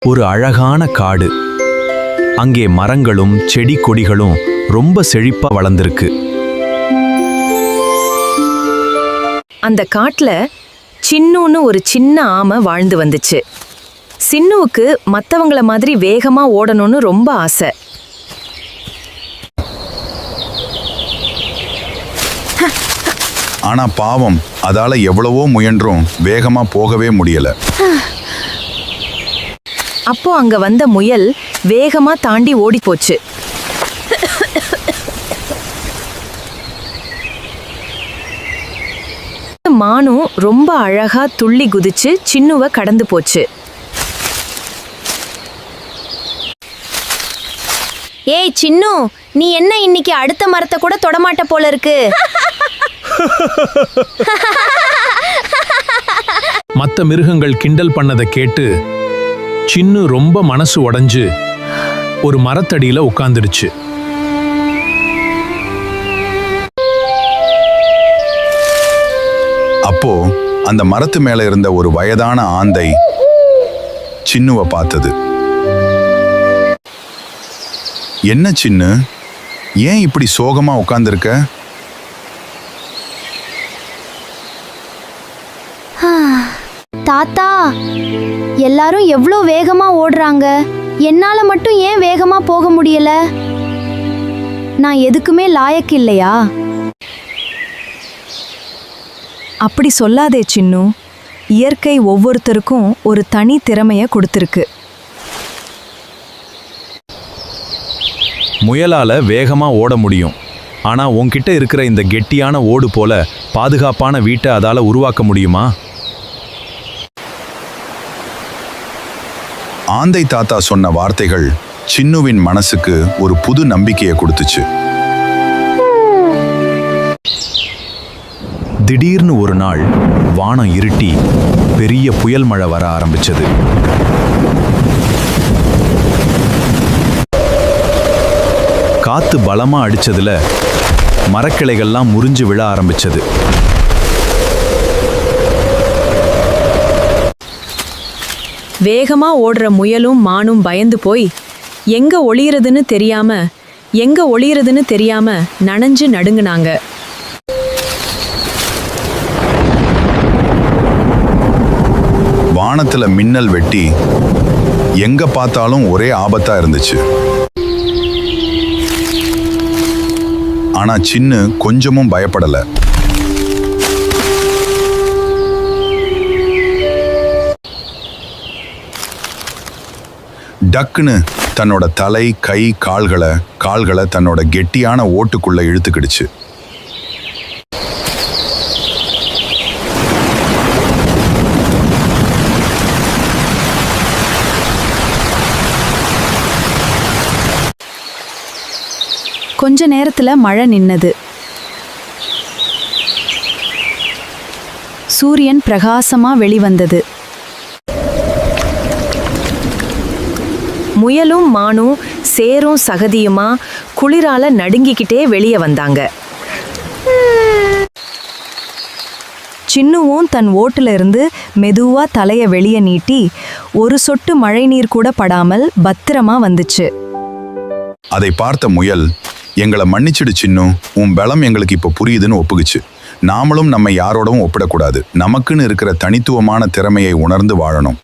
ஒரு அழகான காடு. அங்கே மரங்களும் செடி கொடிகளும் ரொம்ப செழிப்பா வளர்ந்திருக்கு. அந்த காட்டுல சின்னுன்னு ஒரு சின்ன ஆமை வாழ்ந்து வந்துச்சு. சின்னுவுக்கு மத்தவங்கள மாதிரி வேகமா ஓடணும்னு ரொம்ப ஆசை. ஆனா பாவம், அதால எவ்வளவோ முயன்றும் வேகமா போகவே முடியல. அப்போ அங்க வந்த முயல் வேகமா தாண்டி ஓடி போச்சு. மானும் ரொம்ப அழகா துள்ளி குதிச்சு சின்னுவ கடந்து போச்சு. ஏய் சின்னு, நீ என்ன இன்னைக்கு அடுத்த மரத்தை கூட தொடமாட்ட போல இருக்கு. மற்ற மிருகங்கள் கிண்டல் பண்ணதை கேட்டு சின்னு ரொம்ப மனசு உடைஞ்சு ஒரு மரத்தடியில உட்கார்ந்துடுச்சு. அப்போ அந்த மரத்து மேல இருந்த ஒரு வயதான ஆந்தை சின்னுவை பார்த்தது. என்ன சின்னு, ஏன் இப்படி சோகமா உட்கார்ந்திருக்க? தாத்தா, எல்லாரும் எவ்வளோ வேகமா ஓடுறாங்க, என்னால மட்டும் ஏன் வேகமா போக முடியல? நான் எதுக்குமே லாயக்கு இல்லையா? அப்படி சொல்லாதே சின்னு. இயற்கை ஒவ்வொருத்தருக்கும் ஒரு தனி திறமைய கொடுத்திருக்கு. முயலால வேகமா ஓட முடியும். ஆனா உன்கிட்ட இருக்கிற இந்த கெட்டியான ஓடு போல பாதுகாப்பான வீட்டை அதால உருவாக்க முடியுமா? ஆந்தை தாத்தா சொன்ன வார்த்தைகள் சின்னுவின் மனசுக்கு ஒரு புது நம்பிக்கையை கொடுத்துச்சு. திடீர்னு ஒரு நாள் வானம் இருட்டி பெரிய புயல் மழை வர ஆரம்பிச்சது. காத்து பலமா அடிச்சதுல மரக்கிளைகள்லாம் முறிஞ்சு விழ ஆரம்பிச்சது. வேகமா ஓடுற முயலும் மானும் பயந்து போய் எங்க ஒளியறதுன்னு தெரியாம நனைஞ்சு நடுங்குனாங்க. வானத்துல மின்னல் வெட்டி எங்க பார்த்தாலும் ஒரே ஆபத்தா இருந்துச்சு. ஆனா சின்னு கொஞ்சமும் பயப்படல. டக்குன்னு தன்னோட தலை, கை, கால்களை தன்னோட கெட்டியான ஓட்டுக்குள்ள இழுத்துக்கிடுச்சு. கொஞ்ச நேரத்துல மழை நின்னது. சூரியன் பிரகாசமா வெளிவந்தது. முயலும் மானும் சேரும் சகதியுமா குளிரால நடுங்கிக்கிட்டே வெளியே வந்தாங்க. சின்னுவும் தன் ஓட்டுல இருந்து மெதுவா தலைய வெளியே நீட்டி ஒரு சொட்டு மழை நீர் கூட படாமல் பத்திரமா வந்துச்சு. அதை பார்த்த முயல், எங்களை மன்னிச்சிடு சின்னு, உன் பலம் எங்களுக்கு இப்ப புரியுதுன்னு ஒப்புக்குச்சு. நாமளும் நம்ம யாரோடவும் ஒப்பிடக்கூடாது. நமக்குன்னு இருக்கிற தனித்துவமான திறமையை உணர்ந்து வாழணும்.